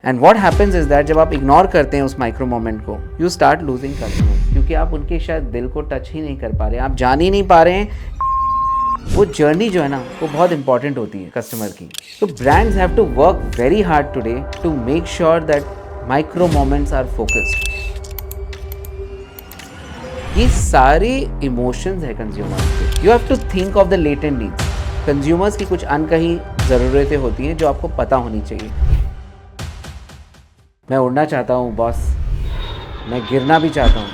And what happens is that जब आप ignore करते हैं उस माइक्रो मोमेंट को, यू स्टार्ट लूजिंग कस्टमर, क्योंकि आप उनके शायद दिल को टच ही नहीं कर पा रहे हैं, आप जान ही नहीं पा रहे हैं। वो जर्नी जो है ना वो बहुत इंपॉर्टेंट होती है कस्टमर की। तो brands have to work very hard today to make sure that micro moments are focused. ये सारे इमोशंस है कंज्यूमर्स के। You have to think of the latent needs. Consumers की कुछ अनकही ज़रूरतें होती हैं जो आपको पता होनी चाहिए। मैं उड़ना चाहता हूँ बॉस, मैं गिरना भी चाहता हूँ,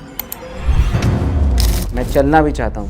मैं चलना भी चाहता हूँ,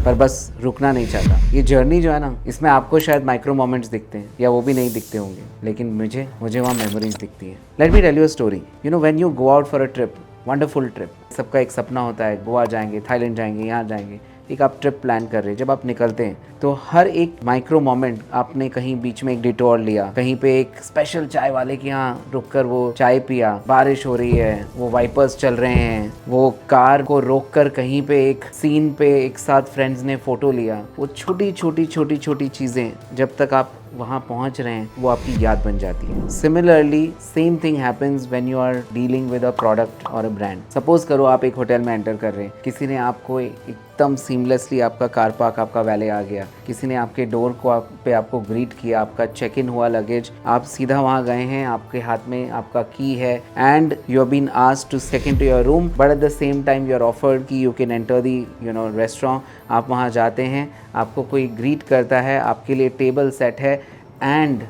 पर बस रुकना नहीं चाहता। ये जर्नी जो है ना, इसमें आपको शायद माइक्रो मोमेंट्स दिखते हैं या वो भी नहीं दिखते होंगे, लेकिन मुझे वहाँ मेमोरीज दिखती हैं। Let me tell you a story. You know when you go out for a trip, wonderful trip, सबका एक सपना होता है, गोवा जाएंगे, थाईलैंड जाएंगे, यहाँ जाएंगे, एक आप ट्रिप प्लान कर रहे हैं। जब आप निकलते हैं तो हर एक माइक्रो मोमेंट, आपने कहीं बीच में एक डिटोर लिया, कहीं पे एक स्पेशल चाय वाले के यहाँ रुक कर वो चाय पिया, बारिश हो रही है, वो वाइपर्स चल रहे हैं, वो कार को रोक कर कहीं पे एक सीन पे एक साथ फ्रेंड्स ने फोटो लिया। वो छोटी छोटी चीज़ें जब तक आप वहाँ पहुँच रहे हैं वो आपकी याद बन जाती है। Similarly same thing happens when you are dealing with a product और अ ब्रांड। सपोज करो आप एक होटल में एंटर कर रहे हैं, किसी ने आपको एकदम सीमलेसली आपका कार पार्क आपका वैले आ गया, किसी ने आपके डोर को आपको ग्रीट किया, आपका चेक इन हुआ लगेज, आप सीधा वहाँ गए हैं, आपके हाथ में आपका की है and you have been asked to check in to your room, but at the same time you are offered कि you can enter the restaurant. आप वहाँ जाते हैं, आपको कोई ग्रीट करता है, आपके लिए टेबल सेट है and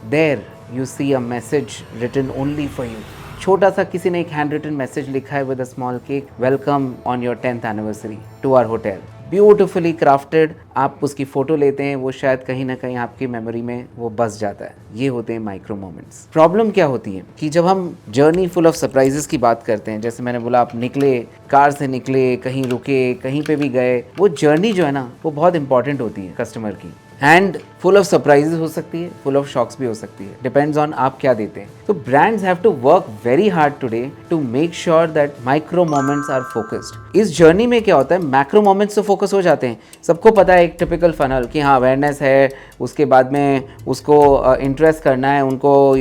there you see a message written only for you. छोटा सा किसी ने एक हैंड रिटन मैसेज लिखा है with a small cake, welcome on your 10th anniversary to our hotel, beautifully crafted. आप उसकी फ़ोटो लेते हैं, वो शायद कहीं ना कहीं आपकी मेमोरी में वो बस जाता है। ये होते हैं माइक्रो मोमेंट्स। प्रॉब्लम क्या होती है कि जब हम जर्नी फुल ऑफ सरप्राइजेस की बात करते हैं, जैसे मैंने बोला, आप निकले, कार से निकले, कहीं रुके, कहीं पे भी गए, वो जर्नी जो है ना वो बहुत इंपॉर्टेंट होती है कस्टमर की। एंड फुल ऑफ सरप्राइजेस हो सकती है, फुल ऑफ शॉक्स भी हो सकती है, डिपेंड्स ऑन आप क्या देते हैं। तो brands have to work very hard today to make sure that micro moments are focused. इस जर्नी में क्या होता है, मैक्रो मोमेंट्स तो फोकस हो जाते हैं, सबको पता है एक टिपिकल फनल कि हाँ अवेयरनेस है, उसके बाद में उसको इंटरेस्ट करना है, उनको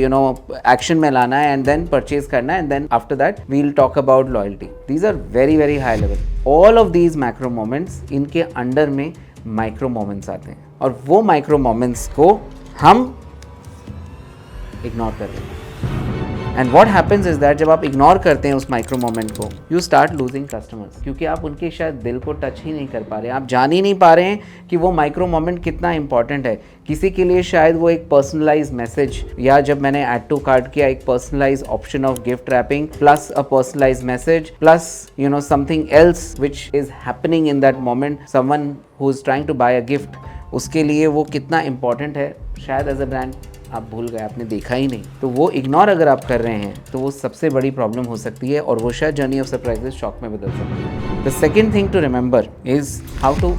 एक्शन में लाना है एंड देन परचेज करना है and then after that we will talk about loyalty. These are very very high level. All of these macro moments, इनके अंडर में माइक्रो मोमेंट्स आते हैं और वो माइक्रो मोमेंट्स को हम इग्नोर कर रहे हैं। And what happens is that जब आप इग्नोर करते हैं उस माइक्रो मोमेंट को, यू स्टार्ट लूजिंग कस्टमर्स, क्योंकि आप उनके शायद दिल को टच ही नहीं कर पा रहे हैं, आप जान ही नहीं पा रहे हैं कि वो माइक्रो मोमेंट कितना इंपॉर्टेंट है। किसी के लिए शायद वो एक पर्सनलाइज मैसेज, या जब मैंने ऐड टू कार्ट किया, एक personalise option of gift wrapping plus a personalise message plus something else which is happening in that moment, someone who is trying to buy a gift, उसके लिए वो कितना important है, शायद एज अ ब्रांड आप भूल गए, आपने देखा ही नहीं। तो वो इग्नोर अगर आप कर रहे हैं तो वो सबसे बड़ी प्रॉब्लम हो सकती है और वो शायद जर्नी ऑफ सरप्राइजेस शॉक में बदल सकती है। The second thing to remember is how to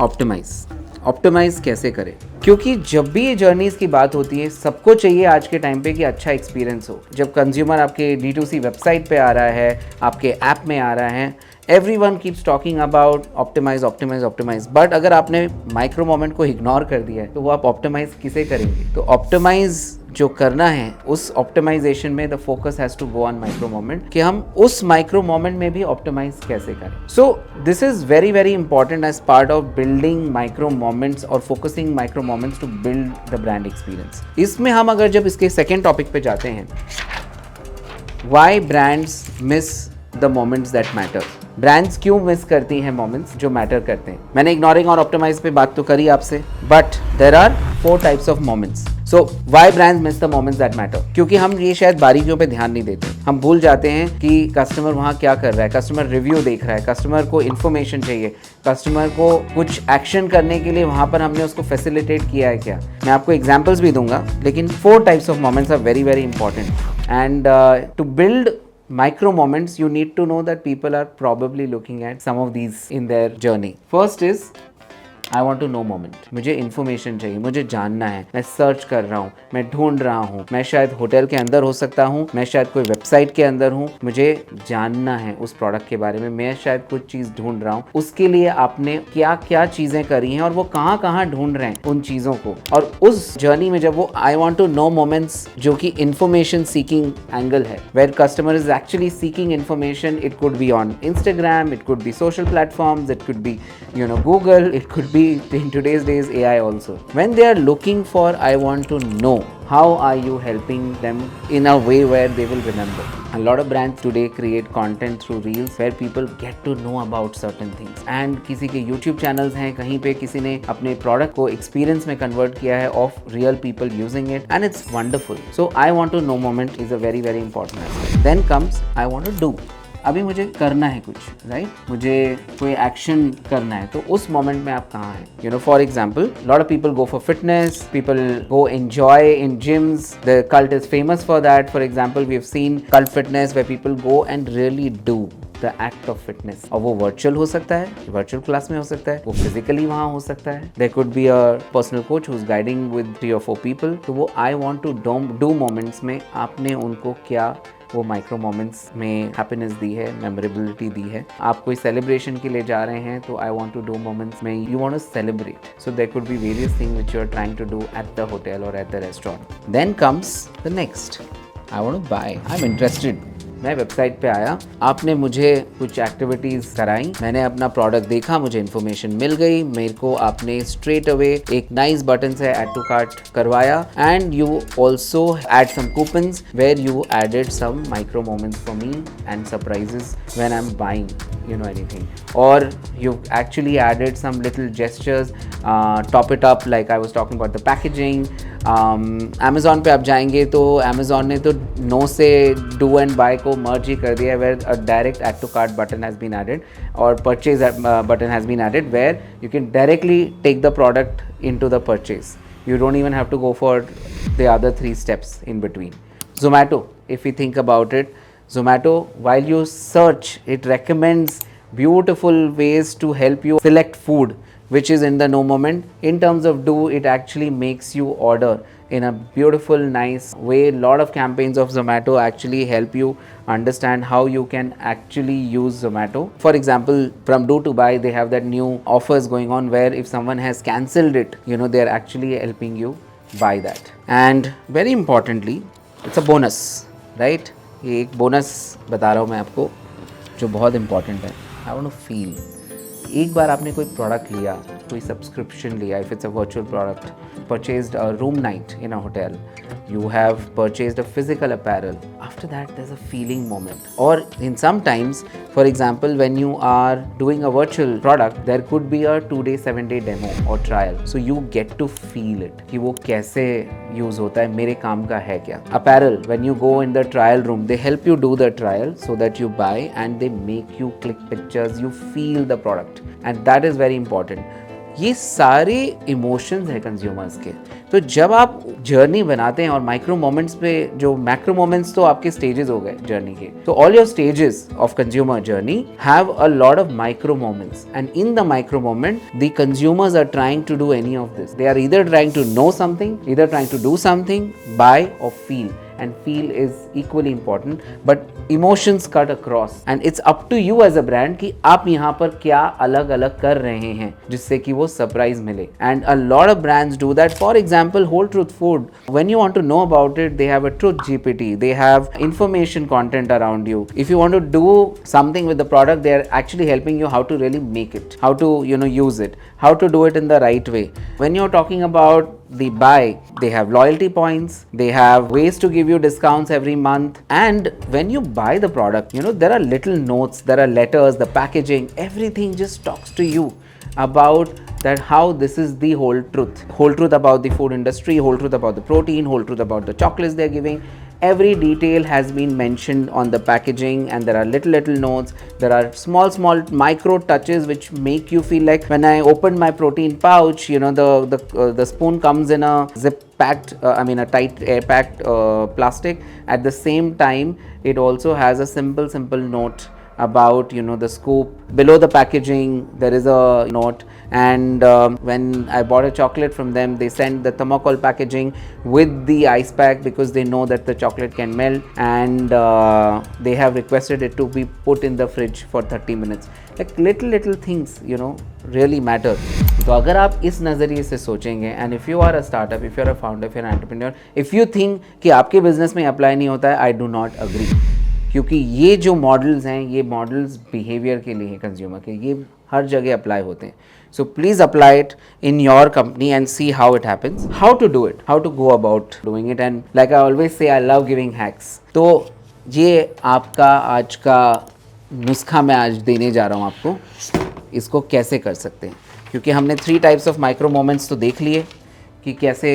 optimise. Optimise कैसे करें, क्योंकि जब भी ये जर्नीज की बात होती है, सबको चाहिए आज के टाइम पे कि अच्छा एक्सपीरियंस हो। जब कंज्यूमर आपके D2C वेबसाइट पे आ रहा है, आपके ऐप में आ रहा है, everyone keeps talking about optimise optimise optimise, but अगर आपने माइक्रो मोमेंट को इग्नोर कर दिया है तो वो आप ऑप्टिमाइज किसे करेंगे। तो ऑप्टिमाइज जो करना है, उस ऑप्टिमाइजेशन में the focus has to go on micro moment, कि हम उस माइक्रो मोमेंट में भी ऑप्टिमाइज कैसे करें। So this is very very important as part of building micro moments और focusing micro moments to build the brand experience. इसमें हम अगर जब इसके सेकेंड टॉपिक पे जाते हैं, why brands miss the moments that matter. Brands क्यों मिस करती हैं मोमेंट्स जो मैटर करते हैं। मैंने इग्नोरिंग और ऑप्टिमाइज पे बात तो करी आपसे, but there are 4 types of moments. So why brands miss the moments that matter, क्योंकि हम ये शायद बारीकियों पे ध्यान नहीं देते। हम भूल जाते हैं कि कस्टमर वहाँ क्या कर रहा है, कस्टमर रिव्यू देख रहा है, कस्टमर को इन्फॉर्मेशन चाहिए, कस्टमर को कुछ एक्शन करने के लिए वहाँ पर हमने उसको फैसिलिटेट किया है क्या। मैं आपको एग्जाम्पल्स भी दूंगा, लेकिन 4 types of moments are very very important and to build micro moments you need to know that people are probably looking at some of these in their journey. First is I want to know moment, मुझे information चाहिए, मुझे जानना है, मैं search कर रहा हूँ, मैं ढूंढ रहा हूँ, मैं शायद होटल के अंदर हो सकता हूँ, मैं शायद कोई वेबसाइट के अंदर हूँ, मुझे जानना है उस प्रोडक्ट के बारे में, मैं शायद कुछ चीज़ ढूंढ रहा हूँ, उसके लिए आपने क्या क्या चीज़ें करी हैं और वो कहाँ कहाँ ढूंढ रहे हैं उन चीज़ों को। और उस जर्नी में जब वो I want to know moments जो कि इंफॉर्मेशन सीकिंग एंगल है, where customer is actually seeking information, it could be on Instagram, it could be social platforms, it could be Google, it could be in today's days AI also. When they are looking for I want to know, how are you helping them in a way where they will remember? A lot of brands today create content through reels where people get to know about certain things. And किसी के YouTube channels हैं, कहीं पे किसी ने अपने product को experience में convert किया है of real people using it, and it's wonderful. So I want to know moment is a very very important aspect. Then comes I want to do. अभी मुझे करना है कुछ, राइट, मुझे कोई एक्शन करना है, तो उस मोमेंट में आप कहाँ हैं? For example, lot of people go for fitness, people go enjoy in gyms, the Cult is famous for that. For example, we have seen Cult fitness where people go and really do the act of fitness. और वो virtual हो सकता है, virtual class में हो सकता है, वो फिजिकली वहाँ हो सकता है. There could be a personal coach who is guiding with 3 or 4 people. तो वो I want to do moments में आपने उनको क्या वो माइक्रो मोमेंट्स में हैप्पीनेस दी है, मेमोरेबिलिटी दी है. आप कोई सेलिब्रेशन के लिए जा रहे हैं तो I want to do moments में you want to celebrate. So there could be various thing which you are trying to do at the hotel और at the restaurant. Then comes the next, I want to buy, I am interested. मैं website पे आया, आपने मुझे कुछ activities कराई, मैंने अपना प्रोडक्ट देखा, मुझे इन्फॉर्मेशन मिल गई, मेरे को आपने स्ट्रेट अवे एक नाइस बटन से ऐड टू कार्ट करवाया. And you also add some coupons where you added some micro moments for me and surprises when I am buying anything, or you've actually added some little gestures, top it up, like I was talking about the packaging. Amazon पे आप जाएंगे तो Amazon ने तो no से do and buy को merge ही कर दिया है, where a direct add to cart button has been added or purchase button has been added, where you can directly take the product into the purchase. You don't even have to go for the other 3 steps in between. Zomato, if we think about it, Zomato, while you search, it recommends beautiful ways to help you select food which is in the no moment. In terms of do, it actually makes you order in a beautiful, nice way. Lot of campaigns of Zomato actually help you understand how you can actually use Zomato. For example, from Do to Buy, they have that new offers going on where if someone has cancelled it, they are actually helping you buy that. And very importantly, it's a bonus, right? ये एक bonus बता रहा हूँ मैं आपको जो बहुत important है. I want to feel. एक बार आपने कोई प्रोडक्ट लिया, कोई सब्सक्रिप्शन लिया, if it's a virtual product, purchased a room night in a hotel, you have purchased a physical apparel, after that there's a feeling moment. Or in sometimes, for example, when you are doing a virtual product, there could be a 2-day 7-day demo or trial, so you get to feel it कि वो कैसे use होता है, मेरे काम का है क्या. Apparel, when you go in the trial room, they help you do the trial so that you buy, and they make you click pictures, you feel the product, and that is very important. ये सारे emotions हैं consumers के. तो जब आप journey बनाते हैं और माइक्रो मोमेंट्स पे, जो मैक्रो मोमेंट्स तो आपके स्टेजेस हो गए जर्नी के, तो all your stages of consumer journey have a lot of micro moments, and in the micro moment the consumers are trying to do any of this. They are either trying to know something, either trying to do something, buy और feel. And feel is equally important, but emotions cut across, and it's up to you as a brand कि आप यहाँ पर क्या अलग अलग कर रहे हैं जिससे कि वो सरप्राइज मिले. And a lot of brands do that. For example, Whole Truth Food, when you want to know about it, they have a Truth GPT, they have information content around you. If you want to do something with the product, they are actually helping you how to really make it, how to use it, how to do it in the right way. When you're talking about the buy, they have loyalty points, they have ways to give you discounts every month. And when you buy the product, there are little notes, there are letters, the packaging, everything just talks to you about that, how this is the whole truth about the food industry, whole truth about the protein, whole truth about the chocolates they're giving. Every detail has been mentioned on the packaging, and there are little notes, there are small micro touches which make you feel like, when I opened my protein pouch, the spoon comes in a zip packed, a tight air packed plastic. At the same time, it also has a simple note about the scoop. Below the packaging there is a note, and when I bought a chocolate from them, they sent the thermocol packaging with the ice pack because they know that the chocolate can melt, and they have requested it to be put in the fridge for 30 minutes. Like little things really matter. तो अगर आप इस नज़रिए से सोचेंगे, and if you are a startup, if you are a founder, if you are entrepreneur, if you think कि आपके business में अप्लाई नहीं होता है, आई डू नॉट अग्री. क्योंकि ये जो मॉडल्स हैं, ये मॉडल्स बिहेवियर के लिए हैं, कंज्यूमर के, ये हर जगह अप्लाई होते हैं. So please apply it in your company and see how it happens, how to do it, how to go about doing it. And like I always say, I love giving hacks. तो ये आपका आज का नुस्खा मैं आज देने जा रहा हूँ आपको, इसको कैसे कर सकते हैं. क्योंकि हमने 3 टाइप्स ऑफ माइक्रो मोमेंट्स तो देख लिए कि कैसे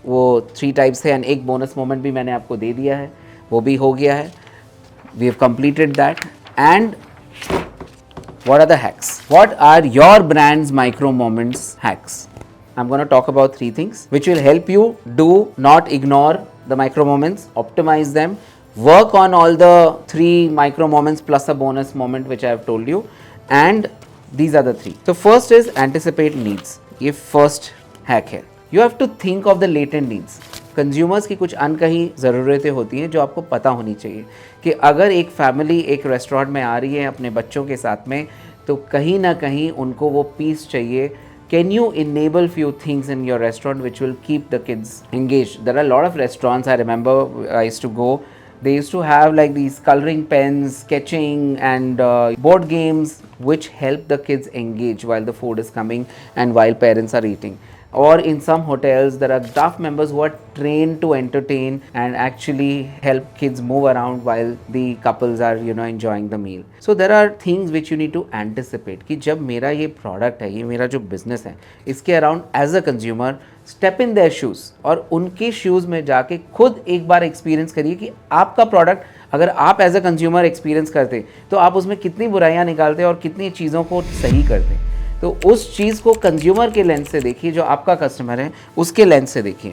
वो 3 टाइप्स है, एंड एक बोनस मोमेंट भी मैंने आपको दे दिया है, वो भी हो गया है. We have completed that. And what are the hacks? What are your brand's micro moments hacks? I'm going to talk about 3 things which will help you do not ignore the micro moments, optimize them, work on all the 3 micro moments plus a bonus moment which I have told you, and these are the 3. So first is anticipate needs. ये first hack है. You have to think of the latent needs. Consumers की कुछ अनकही ज़रूरतें होती हैं जो आपको पता होनी चाहिए कि अगर एक फैमिली एक रेस्टोरेंट में आ रही है अपने बच्चों के साथ में, तो कहीं ना कहीं उनको वो पीस चाहिए. Can you enable few things in your restaurant which will keep the kids engaged? There are a lot of restaurants, I remember I used to go, they used to have like these coloring pens, sketching and board games which help the kids engage while the food is coming and while parents are eating. Or in some hotels there are staff members who are trained to entertain and actually help kids move around while the couples are enjoying the meal. So there are things which you need to anticipate कि जब मेरा ये product है, ये मेरा जो business है, इसके around as a consumer step in their shoes और उनके shoes में जाके खुद एक बार experience करिए कि आपका product अगर आप एज अ कंज्यूमर एक्सपीरियंस करते तो आप उसमें कितनी बुराइयां निकालते और कितनी चीज़ों को सही करते. तो उस चीज़ को कंज्यूमर के लेंस से देखिए, जो आपका कस्टमर है उसके लेंस से देखिए.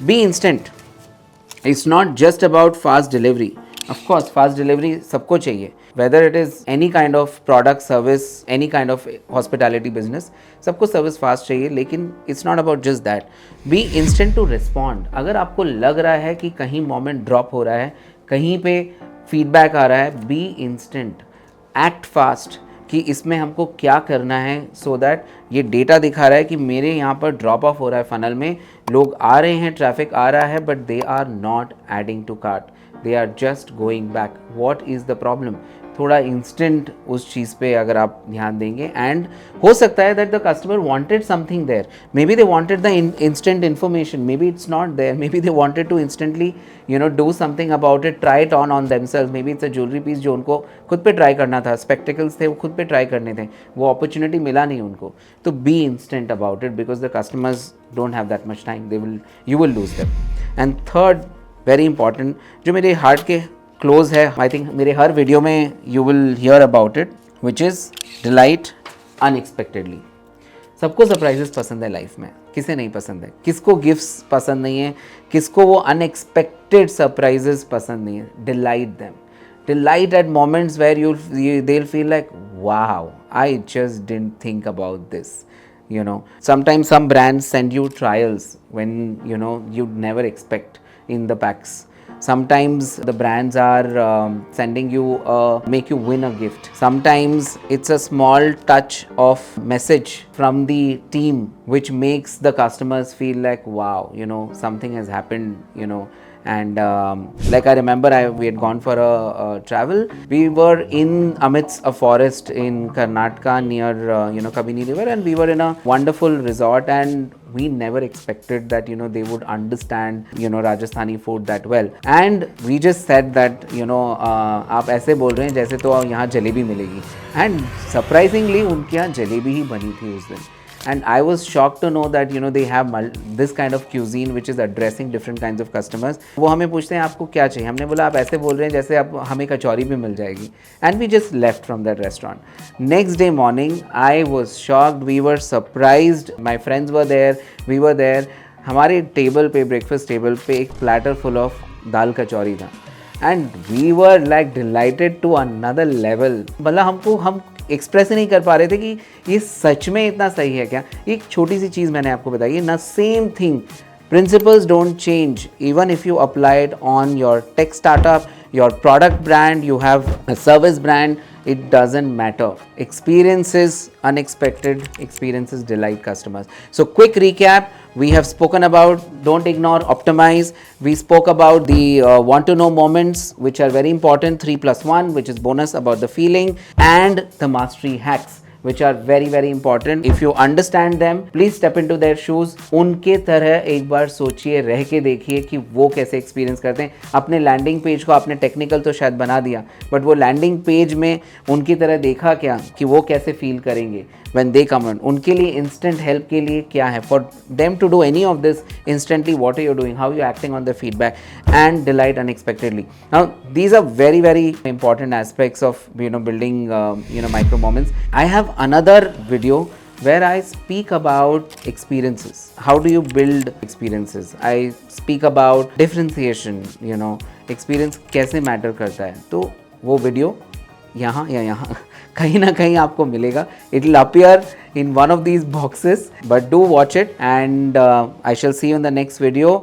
Be instant. It's not just about fast delivery. Of course fast delivery सबको चाहिए, whether it is any kind of product service, any kind of hospitality business, सबको सर्विस फास्ट चाहिए. लेकिन it's not about just that. Be instant to respond. अगर आपको लग रहा है कि कहीं मोमेंट ड्रॉप हो रहा है, कहीं पे फीडबैक आ रहा है, बी इंस्टेंट, एक्ट फास्ट कि इसमें हमको क्या करना है. सो दैट ये डेटा दिखा रहा है कि मेरे यहाँ पर ड्रॉप ऑफ हो रहा है, फनल में लोग आ रहे हैं, ट्रैफिक आ रहा है, but they are not adding to cart, they are just going back. What is the problem? थोड़ा इंस्टेंट उस चीज़ पे अगर आप ध्यान देंगे, एंड हो सकता है that the customer wanted something there, maybe they wanted the instant information, maybe it's not there, maybe they wanted to instantly do something about it, try it on themselves. Maybe it's a jewellery piece जो उनको खुद पे try करना था, spectacles थे वो खुद पे ट्राई करने थे, वो अपॉर्चुनिटी मिला नहीं उनको. तो be instant about it because the customers don't have that much time, you will lose them. And third very important, जो मेरे हार्ट के क्लोज है, आई थिंक मेरे हर वीडियो में you will hear about it, which is delight unexpectedly. सबको surprises पसंद है लाइफ में, किसे नहीं पसंद है? किसको गिफ्ट्स पसंद नहीं है? किसको वो अनएक्सपेक्टेड सरप्राइजेस पसंद नहीं है? Delight them. Delight at moments where they'll feel like, wow, I just didn't think about this. Sometimes some brands send you trials when you'd never expect in the packs. Sometimes the brands are sending you make you win a gift. Sometimes it's a small touch of message from the team which makes the customers feel like, wow, something has happened. And like I remember we had gone for a travel. We were in amidst a forest in Karnataka near Kabini river, and we were in a wonderful resort, and we never expected that they would understand Rajasthani food that well. And we just said that आप ऐसे बोल रहे हैं जैसे तो यहाँ जलेबी मिलेगी, and surprisingly उनके यहाँ जलेबी ही बनी थी उस दिन. And I was shocked to know that they have this kind of cuisine which is addressing different kinds of customers. वो हमें पूछते हैं आपको क्या चाहिए, हमने बोला आप ऐसे बोल रहे हैं जैसे आप हमें कचौरी भी मिल जाएगी. And we just left from that restaurant. Next day morning I was shocked, we were surprised, my friends were there, we were there. हमारे टेबल पे, ब्रेकफास्ट टेबल पे एक platter full of dal kachori था. And we were like delighted to another level. मतलब हम express ही नहीं कर पा रहे थे कि ये सच में इतना सही है क्या। एक छोटी सी चीज़ मैंने आपको बताई है ना, same thing, principles don't change even if you apply it on your tech startup, your product brand, you have a service brand, it doesn't matter. Experiences, unexpected experiences delight customers. So quick recap, we have spoken about don't ignore, optimize. We spoke about the want to know moments, which are very important, 3+1, which is bonus about the feeling, and the mastery hacks, which are very very important. If you understand them, please step into their shoes. उनके तरह एक बार सोचिए, रह के देखिए कि वो कैसे एक्सपीरियंस करते हैं। अपने लैंडिंग पेज को आपने टेक्निकल तो शायद बना दिया, बट वो लैंडिंग पेज में उनकी तरह देखा क्या कि वो कैसे फील करेंगे when they come in. उनके लिए इंस्टेंट हेल्प के लिए क्या है, for them to do any of this instantly, what are you doing, how are you acting on the feedback, and delight unexpectedly. Now these are very very important aspects of building micro moments. I have another video where I speak about experiences. How do you build experiences? I speak about differentiation, experience कैसे matter करता है। तो वो video यहाँ या यहाँ कहीं ना कहीं आपको मिलेगा. It will appear in one of these boxes, but do watch it, and I shall see you in the next video.